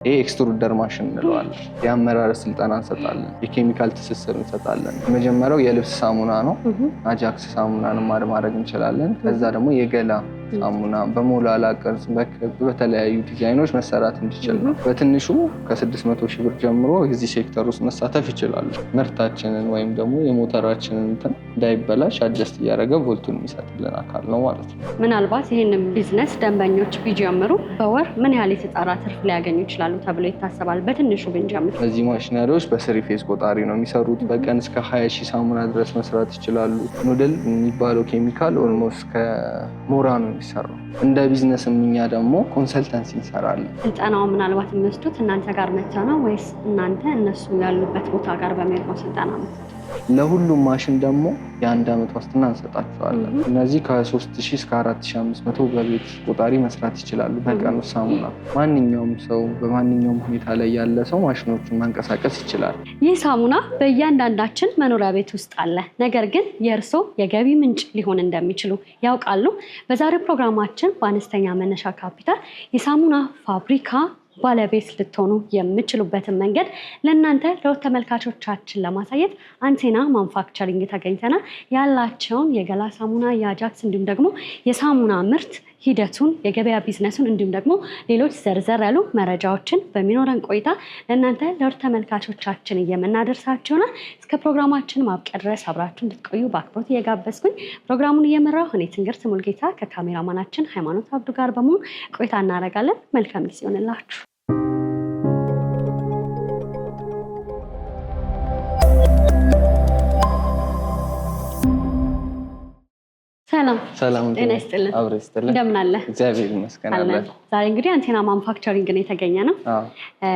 ይሄ ኤክስትሩደር ማሽን እንለዋለን። የአመራር ስልጠና እንሰጣለን፣ የኬሚካል ትስስር እንሰጣለን። መጀመሪያው የልብስ ሳሙና ነው። አጃክስ ሳሙናንም ማድረግ እንችላለን። ከዛ ደግሞ የገላ ሳሙና በሞላላ ቅርጽ በክብ በተለያዩ ዲዛይኖች መሰራት እንዲችል ነው። በትንሹ ከ600 ሺህ ብር ጀምሮ የዚህ ሴክተር ውስጥ መሳተፍ ይችላሉ። ምርታችንን ወይም ደግሞ የሞተራችንን እንትን እንዳይበላሽ አጀስት እያደረገ ቮልቱን የሚሰጥልን አካል ነው ማለት ነው። ምናልባት ይህንን ቢዝነስ ደንበኞች ቢጀምሩ በወር ምን ያህል የተጣራ ትርፍ ሊያገኙ ይችላሉ ተብሎ ይታሰባል? በትንሹ ብንጀምር። እነዚህ ማሽነሪዎች በስሪ ፌዝ ቆጣሪ ነው የሚሰሩት። በቀን እስከ 20 ሺህ ሳሙና ድረስ መስራት ይችላሉ። ኑድል የሚባለው ኬሚካል ኦልሞስት ከሞራ ነው የሚሰራው። እንደ ቢዝነስ እኛ ደግሞ ኮንሰልተንሲ እንሰራለን። ስልጠናው ምናልባት የሚወስዱት እናንተ ጋር መጥተው ነው ወይስ እናንተ እነሱ ያሉበት ቦታ ጋር በመሄድ ነው ስልጠና ነው? ለሁሉም ማሽን ደግሞ የ1 ዓመት ዋስትና እንሰጣቸዋለን። እነዚህ ከ3000 እስከ 4500 በቤት ቆጣሪ መስራት ይችላሉ። በቀን ሳሙና ማንኛውም ሰው በማንኛውም ሁኔታ ላይ ያለ ሰው ማሽኖቹን ማንቀሳቀስ ይችላል። ይህ ሳሙና በእያንዳንዳችን መኖሪያ ቤት ውስጥ አለ። ነገር ግን የእርስዎ የገቢ ምንጭ ሊሆን እንደሚችሉ ያውቃሉ? በዛሬው ፕሮግራማችን በአነስተኛ መነሻ ካፒታል የሳሙና ፋብሪካ ባለቤት ልትሆኑ የምችሉበትን መንገድ ለእናንተ ለውድ ተመልካቾቻችን ለማሳየት አንቴና ማኑፋክቸሪንግ ተገኝተናል። ያላቸውን የገላ ሳሙና፣ የአጃክስ እንዲሁም ደግሞ የሳሙና ምርት ሂደቱን፣ የገበያ ቢዝነሱን እንዲሁም ደግሞ ሌሎች ዘርዘር ያሉ መረጃዎችን በሚኖረን ቆይታ ለእናንተ ለውድ ተመልካቾቻችን የምናደርሳችሁ ይሆናል። እስከ ፕሮግራማችን ማብቂያ ድረስ አብራችሁ እንድትቆዩ በአክብሮት እየጋበዝኩኝ ፕሮግራሙን እየመራሁ እኔ ትንግርት ሙልጌታ ከካሜራማናችን ሃይማኖት አብዱ ጋር በመሆን ቆይታ እናደርጋለን። መልካም ጊዜ ይሆንላችሁ። ሰላም ጤና ይስጥልን። እንደምን አለ? እግዚአብሔር ይመስገን አለ። ዛሬ እንግዲህ አንቴና ማኑፋክቸሪንግ ነው የተገኘ ነው።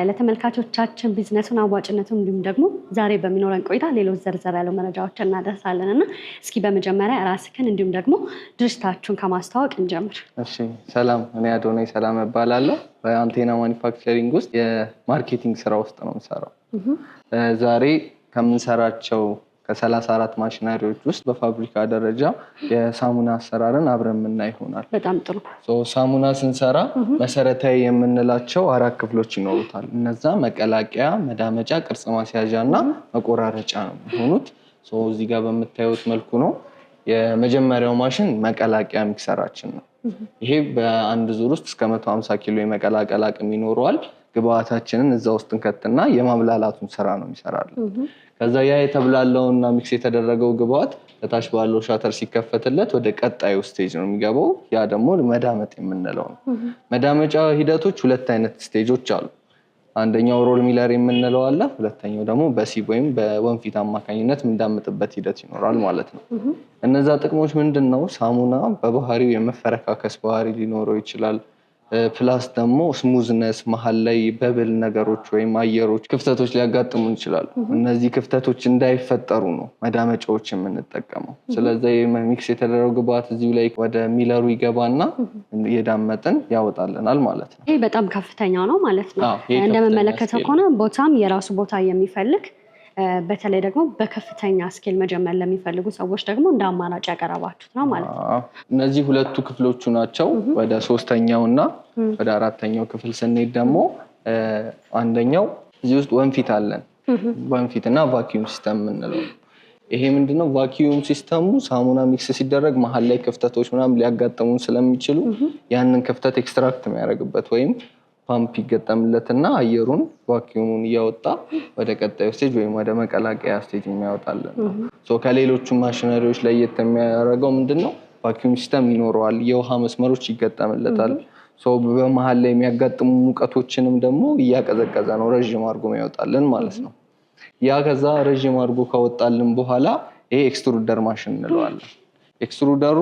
ለተመልካቾቻችን ቢዝነሱን አዋጭነቱን እንዲሁም ደግሞ ዛሬ በሚኖረን ቆይታ ሌሎች ዘርዘር ያለው መረጃዎችን እናደርሳለን እና እስኪ በመጀመሪያ ራስህን እንዲሁም ደግሞ ድርጅታችሁን ከማስተዋወቅ እንጀምር። እሺ፣ ሰላም። እኔ አዶናይ ሰላም እባላለሁ። በአንቴና ማኑፋክቸሪንግ ውስጥ የማርኬቲንግ ስራ ውስጥ ነው የምሰራው። ዛሬ ከምንሰራቸው ከ34 ማሽነሪዎች ውስጥ በፋብሪካ ደረጃ የሳሙና አሰራርን አብረን የምናይ ይሆናል። በጣም ጥሩ። ሳሙና ስንሰራ መሰረታዊ የምንላቸው 4 ክፍሎች ይኖሩታል። እነዛ መቀላቀያ፣ መዳመጫ፣ ቅርጽ ማስያዣ እና መቆራረጫ ነው የሚሆኑት። እዚህ ጋር በምታዩት መልኩ ነው። የመጀመሪያው ማሽን መቀላቀያ ሚክሰራችን ነው። ይሄ በአንድ ዙር ውስጥ እስከ 150 ኪሎ የመቀላቀል አቅም ይኖረዋል። ግብአታችንን እዛ ውስጥ እንከትና የማብላላቱን ስራ ነው የሚሰራልን። ከዛ ያ የተብላለውና ሚክስ የተደረገው ግብአት ከታች ባለው ሻተር ሲከፈትለት ወደ ቀጣዩ ስቴጅ ነው የሚገባው። ያ ደግሞ መዳመጥ የምንለው ነው። መዳመጫ ሂደቶች 2 አይነት ስቴጆች አሉ። አንደኛው ሮል ሚለር የምንለው አለ። ሁለተኛው ደግሞ በሲብ ወይም በወንፊት አማካኝነት የምንዳምጥበት ሂደት ይኖራል ማለት ነው። እነዛ ጥቅሞች ምንድን ነው? ሳሙና በባህሪው የመፈረካከስ ባህሪ ሊኖረው ይችላል። ፕላስ ደግሞ ስሙዝነስ፣ መሀል ላይ በብል ነገሮች ወይም አየሮች ክፍተቶች ሊያጋጥሙ ይችላሉ። እነዚህ ክፍተቶች እንዳይፈጠሩ ነው መዳመጫዎች የምንጠቀመው። ስለዚህ ሚክስ የተደረገው ግብአት እዚሁ ላይ ወደ ሚለሩ ይገባና እየዳመጥን ያወጣልናል ማለት ነው። ይሄ በጣም ከፍተኛው ነው ማለት ነው። እንደምመለከተው ከሆነ ቦታም የራሱ ቦታ የሚፈልግ በተለይ ደግሞ በከፍተኛ ስኬል መጀመር ለሚፈልጉ ሰዎች ደግሞ እንደ አማራጭ ያቀረባችሁት ነው ማለት ነው። እነዚህ 2 ክፍሎቹ ናቸው። ወደ 3ኛው እና ወደ 4ኛው ክፍል ስንሄድ ደግሞ አንደኛው እዚህ ውስጥ ወንፊት አለን። ወንፊት እና ቫኪዩም ሲስተም የምንለው ይሄ ምንድነው? ቫኪዩም ሲስተሙ ሳሙና ሚክስ ሲደረግ መሀል ላይ ክፍተቶች ምናምን ሊያጋጥሙን ስለሚችሉ ያንን ክፍተት ኤክስትራክት የሚያደርግበት ወይም ፓምፕ ይገጠምለትና አየሩን ቫኪዩሙን እያወጣ ወደ ቀጣዩ ስቴጅ ወይም ወደ መቀላቀያ ስቴጅ የሚያወጣልን ነው። ከሌሎቹ ማሽነሪዎች ለየት የሚያደርገው ምንድነው? ቫኪዩም ሲስተም ይኖረዋል። የውሃ መስመሮች ይገጠምለታል። በመሀል ላይ የሚያጋጥሙ ሙቀቶችንም ደግሞ እያቀዘቀዘ ነው ረዥም አድርጎ ያወጣልን ማለት ነው። ያ ከዛ ረዥም አድርጎ ካወጣልን በኋላ ይሄ ኤክስትሩደር ማሽን እንለዋለን። ኤክስትሩደሩ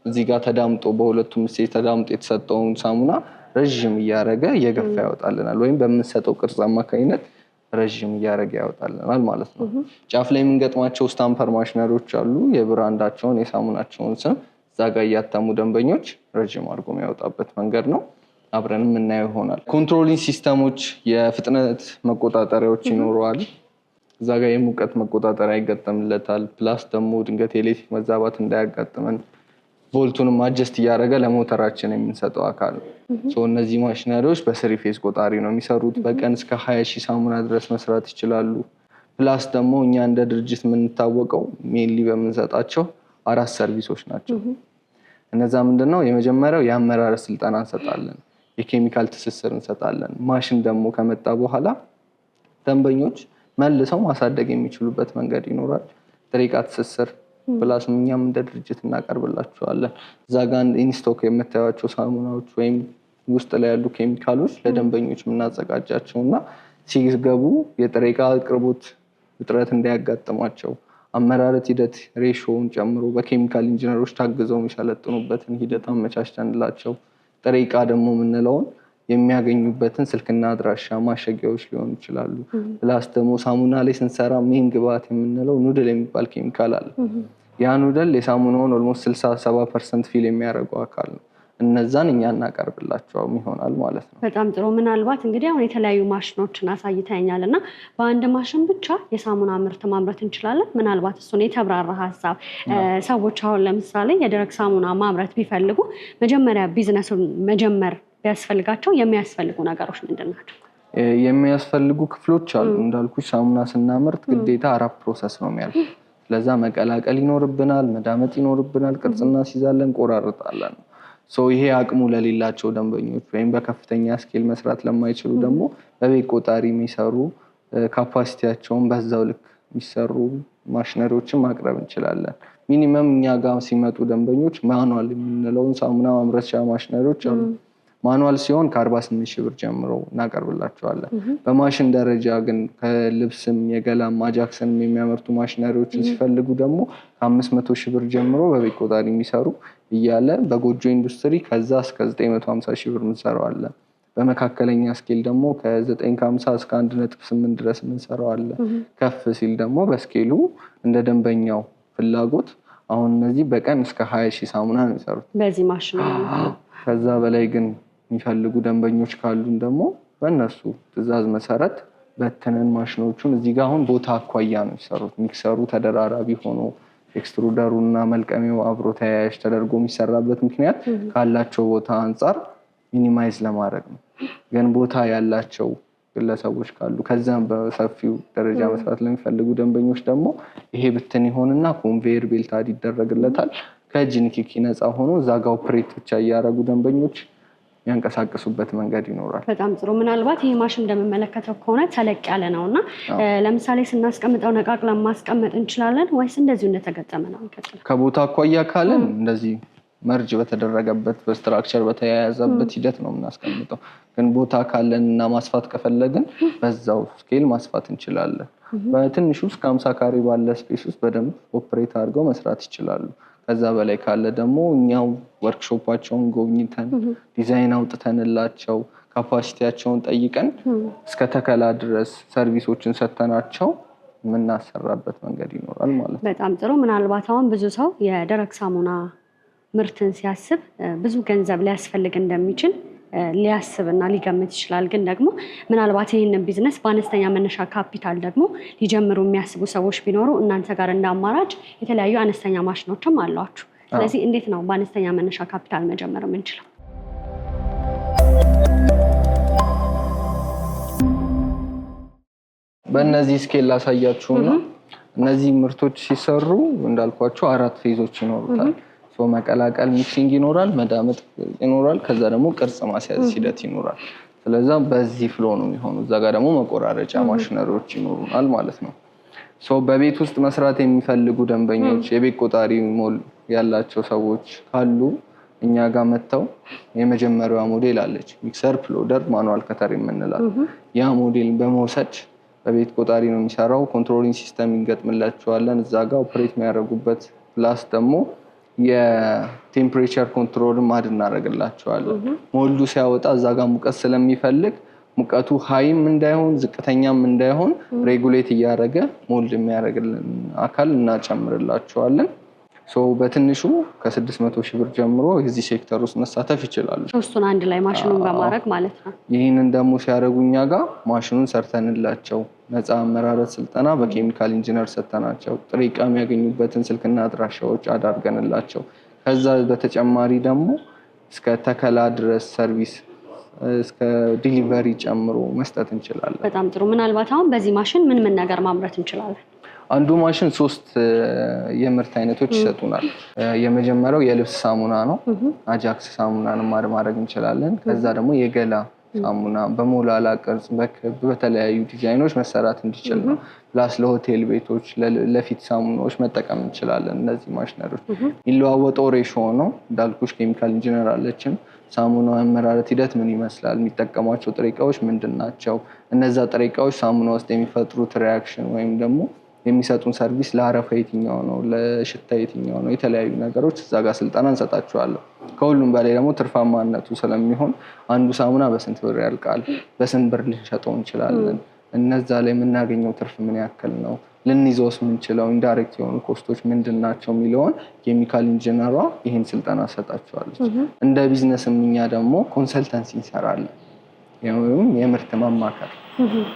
እዚህ ጋር ተዳምጦ በሁለቱም ስቴጅ ተዳምጦ የተሰጠውን ሳሙና ረዥም እያደረገ እየገፋ ያወጣልናል። ወይም በምንሰጠው ቅርጽ አማካኝነት ረዥም እያደረገ ያወጣልናል ማለት ነው። ጫፍ ላይ የምንገጥማቸው ስታምፐር ማሽነሪዎች አሉ። የብራንዳቸውን የሳሙናቸውን ስም እዛ ጋር እያተሙ ደንበኞች ረዥም አድርጎ የሚያወጣበት መንገድ ነው። አብረን የምናየው ይሆናል። ኮንትሮሊንግ ሲስተሞች፣ የፍጥነት መቆጣጠሪያዎች ይኖረዋል። እዛ ጋር የሙቀት መቆጣጠሪያ ይገጠምለታል። ፕላስ ደግሞ ድንገት የኤሌክትሪክ መዛባት እንዳያጋጥመን ቮልቱንም አጀስት እያደረገ ለሞተራችን የምንሰጠው አካል ነው። እነዚህ ማሽነሪዎች በስሪ ፌዝ ቆጣሪ ነው የሚሰሩት። በቀን እስከ 20,000 ሳሙና ድረስ መስራት ይችላሉ። ፕላስ ደግሞ እኛ እንደ ድርጅት የምንታወቀው ሜንሊ በምንሰጣቸው 4 ሰርቪሶች ናቸው። እነዛ ምንድነው? የመጀመሪያው የአመራረት ስልጠና እንሰጣለን፣ የኬሚካል ትስስር እንሰጣለን። ማሽን ደግሞ ከመጣ በኋላ ደንበኞች መልሰው ማሳደግ የሚችሉበት መንገድ ይኖራል። ጥሬ ዕቃ ትስስር ፕላስ እኛም እንደ ድርጅት እናቀርብላቸዋለን። እዛ ጋር ኢንስቶክ የምታዩቸው ሳሙናዎች ወይም ውስጥ ላይ ያሉ ኬሚካሎች ለደንበኞች የምናዘጋጃቸው እና ሲገቡ የጥሬ ዕቃ አቅርቦት እጥረት እንዳያጋጥማቸው አመራረት ሂደት ሬሾውን ጨምሮ በኬሚካል ኢንጂነሮች ታግዘው የሚሰለጥኑበትን ሂደት አመቻችተንላቸው ጥሬ ዕቃ ደግሞ የምንለውን የሚያገኙበትን ስልክና አድራሻ ማሸጊያዎች ሊሆኑ ይችላሉ። ፕላስ ደግሞ ሳሙና ላይ ስንሰራ ሜን ግብአት የምንለው ኑድል የሚባል ኬሚካል አለ። ያ ኑድል የሳሙናውን ኦልሞስት 60-70% ፊል የሚያደርገው አካል ነው። እነዛን እኛ እናቀርብላቸውም ይሆናል ማለት ነው። በጣም ጥሩ። ምናልባት እንግዲህ አሁን የተለያዩ ማሽኖችን አሳይተኛል እና በአንድ ማሽን ብቻ የሳሙና ምርት ማምረት እንችላለን? ምናልባት እሱን የተብራራ ሀሳብ ሰዎች አሁን ለምሳሌ የደረቅ ሳሙና ማምረት ቢፈልጉ መጀመሪያ ቢዝነሱን መጀመር ቢያስፈልጋቸው የሚያስፈልጉ ነገሮች ምንድን ናቸው? የሚያስፈልጉ ክፍሎች አሉ። እንዳልኩሽ ሳሙና ስናመርት ግዴታ 4 ፕሮሰስ ነው የሚያልፈው። ስለዛ መቀላቀል ይኖርብናል፣ መዳመጥ ይኖርብናል፣ ቅርጽ እናስይዛለን፣ ቆራርጣለን። ይሄ አቅሙ ለሌላቸው ደንበኞች ወይም በከፍተኛ ስኬል መስራት ለማይችሉ ደግሞ በቤት ቆጣሪ የሚሰሩ ካፓሲቲያቸውን በዛው ልክ የሚሰሩ ማሽነሪዎችን ማቅረብ እንችላለን። ሚኒመም እኛ ጋር ሲመጡ ደንበኞች ማኑዋል የምንለውን ሳሙና ማምረቻ ማሽነሪዎች አሉ። ማኑዋል ሲሆን ከ48,000 ብር ጀምሮ እናቀርብላቸዋለን። በማሽን ደረጃ ግን ከልብስም የገላም አጃክስንም የሚያመርቱ ማሽነሪዎችን ሲፈልጉ ደግሞ ከ500,000 ብር ጀምሮ በቤት ቆጣሪ የሚሰሩ እያለ በጎጆ ኢንዱስትሪ ከዛ እስከ 950,000 ብር እንሰራዋለን። በመካከለኛ ስኬል ደግሞ ከ950 እስከ 1.8 ድረስ እንሰራዋለን። ከፍ ሲል ደግሞ በስኬሉ እንደ ደንበኛው ፍላጎት አሁን እነዚህ በቀን እስከ 20,000 ሳሙና ነው የሚሰሩት በዚህ ማሽን። ከዛ በላይ ግን የሚፈልጉ ደንበኞች ካሉን ደግሞ በእነሱ ትዕዛዝ መሰረት በተነን ማሽኖቹን እዚህ ጋር አሁን ቦታ አኳያ ነው የሚሰሩት። ሚክሰሩ ተደራራቢ ሆኖ ኤክስትሩደሩ እና መልቀሚያው አብሮ ተያያዥ ተደርጎ የሚሰራበት ምክንያት ካላቸው ቦታ አንጻር ሚኒማይዝ ለማድረግ ነው። ግን ቦታ ያላቸው ግለሰቦች ካሉ ከዛም በሰፊው ደረጃ መስራት ለሚፈልጉ ደንበኞች ደግሞ ይሄ ብትን ይሆንና ኮንቬየር ቤልት ይደረግለታል። ከእጅ ንክኪ ነፃ ሆኖ እዛ ጋር ኦፕሬት ብቻ እያደረጉ ደንበኞች ያንቀሳቀሱበት መንገድ ይኖራል። በጣም ጥሩ። ምናልባት ይሄ ማሽን እንደምመለከተው ከሆነ ተለቅ ያለ ነው እና ለምሳሌ ስናስቀምጠው ነቃቅለን ማስቀመጥ እንችላለን ወይስ እንደዚሁ እንደተገጠመ ነው? ከቦታ አኳያ ካለን እንደዚህ መርጅ በተደረገበት በስትራክቸር በተያያዘበት ሂደት ነው የምናስቀምጠው። ግን ቦታ ካለን እና ማስፋት ከፈለግን በዛው ስኬል ማስፋት እንችላለን። በትንሹ እስከ 50 ካሬ ባለ ስፔስ ውስጥ በደንብ ኦፕሬት አድርገው መስራት ይችላሉ። ከዛ በላይ ካለ ደግሞ እኛው ወርክሾፓቸውን ጎብኝተን ዲዛይን አውጥተንላቸው ካፓሲቲያቸውን ጠይቀን እስከ ተከላ ድረስ ሰርቪሶችን ሰተናቸው የምናሰራበት መንገድ ይኖራል ማለት ነው። በጣም ጥሩ። ምናልባት አሁን ብዙ ሰው የደረቅ ሳሙና ምርትን ሲያስብ ብዙ ገንዘብ ሊያስፈልግ እንደሚችል ሊያስብና ሊገምት ይችላል። ግን ደግሞ ምናልባት ይህንን ቢዝነስ በአነስተኛ መነሻ ካፒታል ደግሞ ሊጀምሩ የሚያስቡ ሰዎች ቢኖሩ እናንተ ጋር እንደ አማራጭ የተለያዩ አነስተኛ ማሽኖችም አሏችሁ። ስለዚህ እንዴት ነው በአነስተኛ መነሻ ካፒታል መጀመር የምንችለው? በእነዚህ ስኬል ላሳያችሁና እነዚህ ምርቶች ሲሰሩ እንዳልኳቸው 4 ፌዞች ይኖሩታል። መቀላቀል ሚክሲንግ ይኖራል፣ መዳመጥ ይኖራል፣ ከዛ ደግሞ ቅርጽ ማስያዝ ሂደት ይኖራል። ስለዛ በዚህ ፍሎ ነው የሚሆኑ። እዛ ጋር ደግሞ መቆራረጫ ማሽነሪዎች ይኖሩናል ማለት ነው። በቤት ውስጥ መስራት የሚፈልጉ ደንበኞች የቤት ቆጣሪ ሞል ያላቸው ሰዎች ካሉ እኛ ጋር መጥተው የመጀመሪያዋ ሞዴል አለች ሚክሰር ፕሎደር ማኑዋል ከተር የምንላት ያ ሞዴል በመውሰድ በቤት ቆጣሪ ነው የሚሰራው። ኮንትሮሊንግ ሲስተም እንገጥምላቸዋለን እዛ ጋር ኦፕሬት የሚያደርጉበት ፕላስ ደግሞ የቴምፕሬቸር ኮንትሮል ማድ እናደርግላቸዋለን። ሞልዱ ሲያወጣ እዛ ጋር ሙቀት ስለሚፈልግ ሙቀቱ ሃይም እንዳይሆን ዝቅተኛም እንዳይሆን ሬጉሌት እያደረገ ሞልድ የሚያደርግልን አካል እናጨምርላቸዋለን። በትንሹ ከ600,000 ብር ጀምሮ የዚህ ሴክተር ውስጥ መሳተፍ ይችላሉ። ሶስቱን አንድ ላይ ማሽኑን በማድረግ ማለት ነው። ይህንን ደግሞ ሲያደርጉ እኛ ጋር ማሽኑን ሰርተንላቸው ነፃ አመራረት ስልጠና በኬሚካል ኢንጂነር ሰተናቸው ጥሬ ዕቃ የሚያገኙበትን ስልክና አድራሻዎች አዳርገንላቸው ከዛ በተጨማሪ ደግሞ እስከ ተከላ ድረስ ሰርቪስ እስከ ዲሊቨሪ ጨምሮ መስጠት እንችላለን። በጣም ጥሩ። ምናልባት አሁን በዚህ ማሽን ምን ነገር ማምረት እንችላለን? አንዱ ማሽን 3 የምርት አይነቶች ይሰጡናል። የመጀመሪያው የልብስ ሳሙና ነው። አጃክስ ሳሙናን ማድረግ እንችላለን። ከዛ ደግሞ የገላ ሳሙና በሞላላ ቅርጽ በክብ በተለያዩ ዲዛይኖች መሰራት እንዲችል ነው። ፕላስ ለሆቴል ቤቶች ለፊት ሳሙናዎች መጠቀም እንችላለን። እነዚህ ማሽነሮች የሚለዋወጠው ሬሾ ነው። እንዳልኩሽ ኬሚካል ኢንጂነር አለችን። ሳሙናው አመራረት ሂደት ምን ይመስላል፣ የሚጠቀሟቸው ጥሬ ዕቃዎች ምንድን ናቸው፣ እነዛ ጥሬ ዕቃዎች ሳሙና ውስጥ የሚፈጥሩት ሪያክሽን ወይም ደግሞ የሚሰጡን ሰርቪስ ለአረፋ የትኛው ነው፣ ለሽታ የትኛው ነው፣ የተለያዩ ነገሮች እዛ ጋር ስልጠና እንሰጣቸዋለን። ከሁሉም በላይ ደግሞ ትርፋማነቱ ስለሚሆን አንዱ ሳሙና በስንት ብር ያልቃል፣ በስንት ብር ልንሸጠው እንችላለን፣ እነዛ ላይ የምናገኘው ትርፍ ምን ያክል ነው፣ ልንይዘውስ የምንችለው ኢንዳይሬክት የሆኑ ኮስቶች ምንድን ናቸው የሚለውን ኬሚካል ኢንጂነሯ ይህን ስልጠና ሰጣቸዋለች። እንደ ቢዝነስም እኛ ደግሞ ኮንሰልተንሲ እንሰራለን፣ የምርት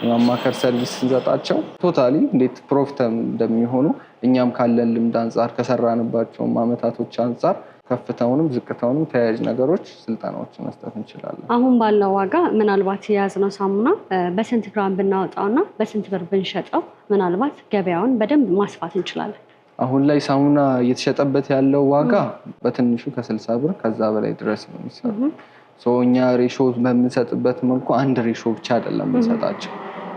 ማማከር ሰርቪስ ስንሰጣቸው ቶታሊ እንዴት ፕሮፊታብል እንደሚሆኑ እኛም ካለን ልምድ አንጻር ከሰራንባቸውም አመታቶች አንጻር ከፍታውንም ዝቅታውንም ተያያዥ ነገሮች ስልጠናዎችን መስጠት እንችላለን። አሁን ባለው ዋጋ ምናልባት የያዝነው ሳሙና በስንት ግራም ብናወጣውና በስንት ብር ብንሸጠው ምናልባት ገበያውን በደንብ ማስፋት እንችላለን? አሁን ላይ ሳሙና እየተሸጠበት ያለው ዋጋ በትንሹ ከ60 ብር ከዛ በላይ ድረስ ነው የሚሰራው። እኛ ሬሾ በምንሰጥበት መልኩ አንድ ሬሾ ብቻ አይደለም የምንሰጣቸው።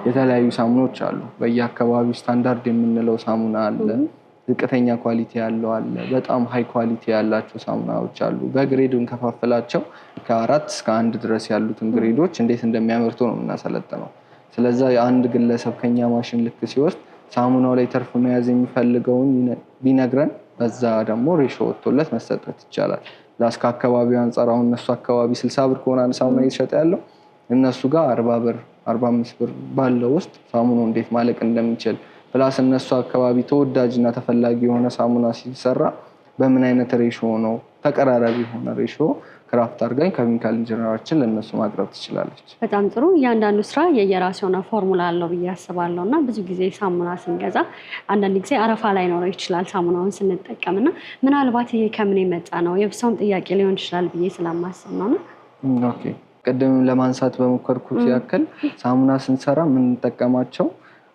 የተለያዩ ሳሙኖች አሉ። በየአካባቢው ስታንዳርድ የምንለው ሳሙና አለ፣ ዝቅተኛ ኳሊቲ ያለው አለ፣ በጣም ሃይ ኳሊቲ ያላቸው ሳሙናዎች አሉ። በግሬድ እንከፋፍላቸው ከ4 እስከ 1 ድረስ ያሉትን ግሬዶች እንዴት እንደሚያመርቱ ነው የምናሰለጥነው። ስለዛ የአንድ ግለሰብ ከኛ ማሽን ልክ ሲወስድ ሳሙናው ላይ ተርፍ መያዝ የሚፈልገውን ቢነግረን በዛ ደግሞ ሬሾ ወጥቶለት መሰጠት ይቻላል። ላስካ አካባቢው አንጻር አሁን እነሱ አካባቢ 60 ብር ከሆነ አንድ ሳሙና እየተሸጠ ያለው እነሱ ጋር 40 ብር 45 ብር ባለው ውስጥ ሳሙናው እንዴት ማለቅ እንደሚችል ፕላስ እነሱ አካባቢ ተወዳጅና ተፈላጊ የሆነ ሳሙና ሲሰራ በምን አይነት ሬሾ ነው ተቀራራቢ የሆነ ሬሾ ክራፍት አድርገን ኬሚካል ኢንጂነራችን ለእነሱ ማቅረብ ትችላለች። በጣም ጥሩ። እያንዳንዱ ስራ የየራሱ የሆነ ፎርሙላ አለው ብዬ አስባለሁ እና ብዙ ጊዜ ሳሙና ስንገዛ አንዳንድ ጊዜ አረፋ ላይኖረው ይችላል ሳሙናውን ስንጠቀምና ምናልባት ይሄ ከምን የመጣ ነው የብሰውም ጥያቄ ሊሆን ይችላል ብዬ ስለማስብ ነው። ኦኬ፣ ቅድም ለማንሳት በሞከርኩት ያክል ሳሙና ስንሰራ የምንጠቀማቸው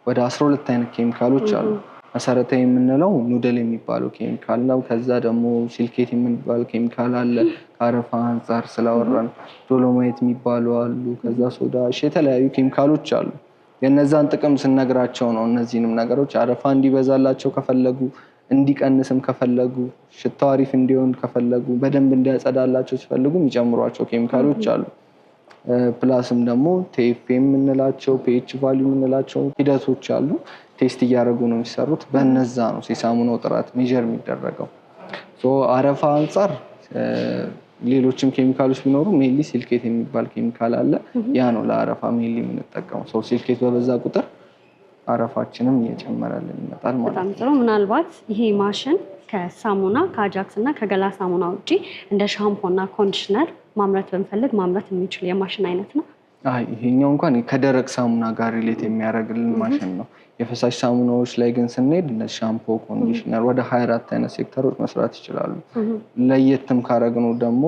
ወደ 12 አይነት ኬሚካሎች አሉ። መሰረታዊ የምንለው ኑደል የሚባለው ኬሚካል ነው። ከዛ ደግሞ ሲልኬት የሚባል ኬሚካል አለ። ከአረፋ አንጻር ስላወራን ዶሎማይት የሚባሉ አሉ። ከዛ ሶዳ የተለያዩ ኬሚካሎች አሉ። የነዛን ጥቅም ስነግራቸው ነው እነዚህንም ነገሮች አረፋ እንዲበዛላቸው ከፈለጉ፣ እንዲቀንስም ከፈለጉ፣ ሽታው አሪፍ እንዲሆን ከፈለጉ፣ በደንብ እንዲያጸዳላቸው ሲፈልጉ የሚጨምሯቸው ኬሚካሎች አሉ። ፕላስም ደግሞ ቴፍ የምንላቸው ፒኤች ቫልዩ የምንላቸው ሂደቶች አሉ። ቴስት እያደረጉ ነው የሚሰሩት። በነዛ ነው የሳሙናው ጥራት ሜጀር የሚደረገው። አረፋ አንጻር ሌሎችም ኬሚካሎች ቢኖሩ ሜንሊ ሲልኬት የሚባል ኬሚካል አለ። ያ ነው ለአረፋ ሜንሊ የምንጠቀመው። ሲልኬት በበዛ ቁጥር አረፋችንም እየጨመረልን ይመጣል ማለት ነው። በጣም ጥሩ። ምናልባት ይሄ ማሽን ከሳሙና ከአጃክስ እና ከገላ ሳሙና ውጪ እንደ ሻምፖ እና ኮንዲሽነር ማምረት ብንፈልግ ማምረት የሚችል የማሽን አይነት ነው? ይሄኛው እንኳን ከደረቅ ሳሙና ጋር ሪሌት የሚያደርግልን ማሽን ነው። የፈሳሽ ሳሙናዎች ላይ ግን ስንሄድ እነ ሻምፖ፣ ኮንዲሽነር ወደ 24 አይነት ሴክተሮች መስራት ይችላሉ። ለየትም ካረግነው ደግሞ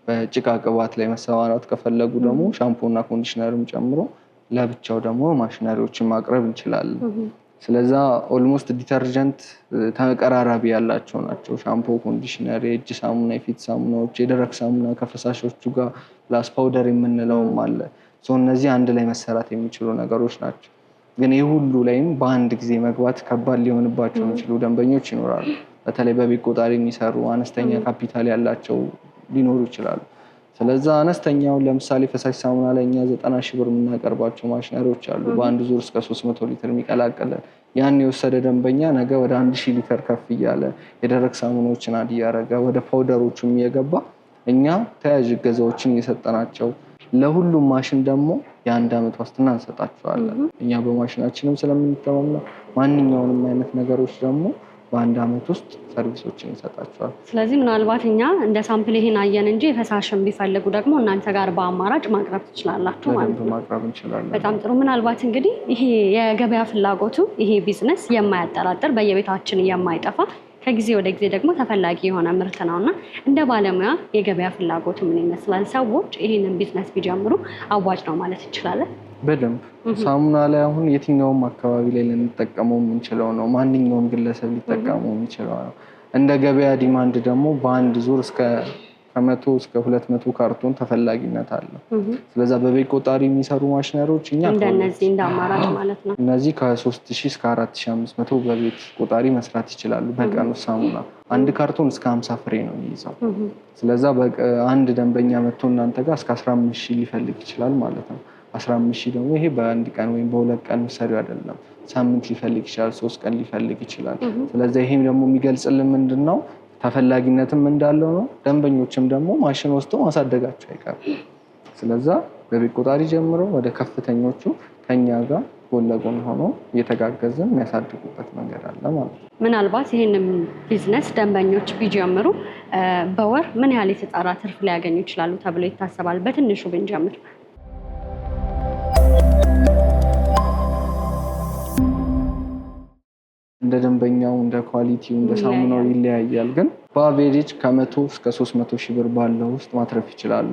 በጭቃ ቅባት ላይ መሰማራት ከፈለጉ ደግሞ ሻምፖ እና ኮንዲሽነርም ጨምሮ ለብቻው ደግሞ ማሽነሪዎችን ማቅረብ እንችላለን። ስለዛ ኦልሞስት ዲተርጀንት ተቀራራቢ ያላቸው ናቸው። ሻምፖ፣ ኮንዲሽነር፣ የእጅ ሳሙና፣ የፊት ሳሙናዎች፣ የደረቅ ሳሙና ከፈሳሾቹ ጋር ፕላስ ፓውደር የምንለውም አለ። እነዚህ አንድ ላይ መሰራት የሚችሉ ነገሮች ናቸው። ግን ይህ ሁሉ ላይም በአንድ ጊዜ መግባት ከባድ ሊሆንባቸው የሚችሉ ደንበኞች ይኖራሉ። በተለይ በቤት ቆጣሪ የሚሰሩ አነስተኛ ካፒታል ያላቸው ሊኖሩ ይችላሉ። ስለዛ አነስተኛውን ለምሳሌ ፈሳሽ ሳሙና ላይ እኛ 90 ሺህ ብር የምናቀርባቸው ማሽነሪዎች አሉ። በአንድ ዙር እስከ 300 ሊትር የሚቀላቀለን ያን የወሰደ ደንበኛ ነገ ወደ 1000 ሊትር ከፍ እያለ የደረቅ ሳሙናዎችን አድ እያደረገ ወደ ፓውደሮቹም እየገባ እኛ ተያዥ እገዛዎችን እየሰጠናቸው ለሁሉም ማሽን ደግሞ የ1 ዓመት ዋስትና እንሰጣቸዋለን። እኛ በማሽናችንም ስለምንተማመን ማንኛውንም አይነት ነገሮች ደግሞ በ1 ዓመት ውስጥ ሰርቪሶችን እንሰጣቸዋል። ስለዚህ ምናልባት እኛ እንደ ሳምፕል ይሄን አየን እንጂ የፈሳሽን ቢፈልጉ ደግሞ እናንተ ጋር በአማራጭ ማቅረብ ትችላላችሁ ማለት ነው። ማቅረብ እንችላለን። በጣም ጥሩ። ምናልባት እንግዲህ ይሄ የገበያ ፍላጎቱ ይሄ ቢዝነስ የማያጠራጥር በየቤታችን የማይጠፋ ከጊዜ ወደ ጊዜ ደግሞ ተፈላጊ የሆነ ምርት ነውና እንደ ባለሙያ የገበያ ፍላጎቱ ምን ይመስላል? ሰዎች ይህንን ቢዝነስ ቢጀምሩ አዋጭ ነው ማለት እንችላለን? በደንብ ሳሙና ላይ አሁን የትኛውም አካባቢ ላይ ልንጠቀመው የምንችለው ነው። ማንኛውም ግለሰብ ሊጠቀመው የሚችለው ነው። እንደ ገበያ ዲማንድ ደግሞ በአንድ ዙር እስከ 100 እስከ 200 ካርቶን ተፈላጊነት አለው። ስለዛ በቤት ቆጣሪ የሚሰሩ ማሽነሪዎች እኛ እንደነዚህ እንደ አማራጭ ማለት ነው። እነዚህ ከ3000 እስከ 4500 በቤት ቆጣሪ መስራት ይችላሉ። በቀን ውስጥ ሳሙና አንድ ካርቶን እስከ 50 ፍሬ ነው የሚይዘው። ስለዛ አንድ ደንበኛ መጥቶ እናንተ ጋር እስከ 15000 ሊፈልግ ይችላል ማለት ነው። 15000 ደግሞ ይሄ በአንድ ቀን ወይም በሁለት ቀን ሰሪው አይደለም። ሳምንት ሊፈልግ ይችላል፣ 3 ቀን ሊፈልግ ይችላል። ስለዚህ ይሄም ደግሞ የሚገልጽልን ምንድነው ተፈላጊነትም እንዳለው ነው። ደንበኞችም ደግሞ ማሽን ወስደው ማሳደጋቸው አይቀርም። ስለዛ በቤት ቆጣሪ ጀምሮ ወደ ከፍተኞቹ ከኛ ጋር ጎን ለጎን ሆኖ እየተጋገዘን የሚያሳድጉበት መንገድ አለ ማለት ነው። ምናልባት ይህንን ቢዝነስ ደንበኞች ቢጀምሩ በወር ምን ያህል የተጣራ ትርፍ ሊያገኙ ይችላሉ ተብሎ ይታሰባል? በትንሹ ብንጀምር እንደ ደንበኛው እንደ ኳሊቲው እንደ ሳሙናው ይለያያል። ግን በአቬሬጅ ከ100 እስከ 300 ሺህ ብር ባለው ውስጥ ማትረፍ ይችላሉ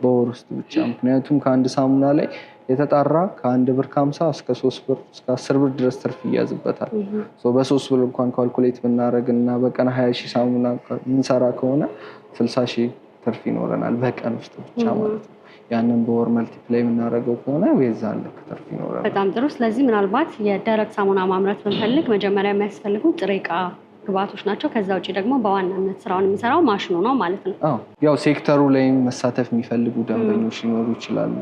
በወር ውስጥ ብቻ። ምክንያቱም ከአንድ ሳሙና ላይ የተጣራ ከ1 ብር ከ50 እስከ 3 ብር እስከ 10 ብር ድረስ ትርፍ ይያዝበታል። በ3 ብር እንኳን ካልኩሌት ብናደርግ እና በቀን 20 ሺህ ሳሙና የምንሰራ ከሆነ 60 ሺህ ትርፍ ይኖረናል በቀን ውስጥ ብቻ ማለት ነው። ያንን በወር መልቲፕላይ የምናደርገው ከሆነ የዛን ልክ ትርፍ ይኖራል። በጣም ጥሩ። ስለዚህ ምናልባት የደረቅ ሳሙና ማምረት ብንፈልግ መጀመሪያ የሚያስፈልጉ ጥሬ ዕቃ ግብአቶች ናቸው። ከዛ ውጭ ደግሞ በዋናነት ስራውን የሚሰራው ማሽኑ ነው ማለት ነው። ያው ሴክተሩ ላይ መሳተፍ የሚፈልጉ ደንበኞች ሊኖሩ ይችላሉ።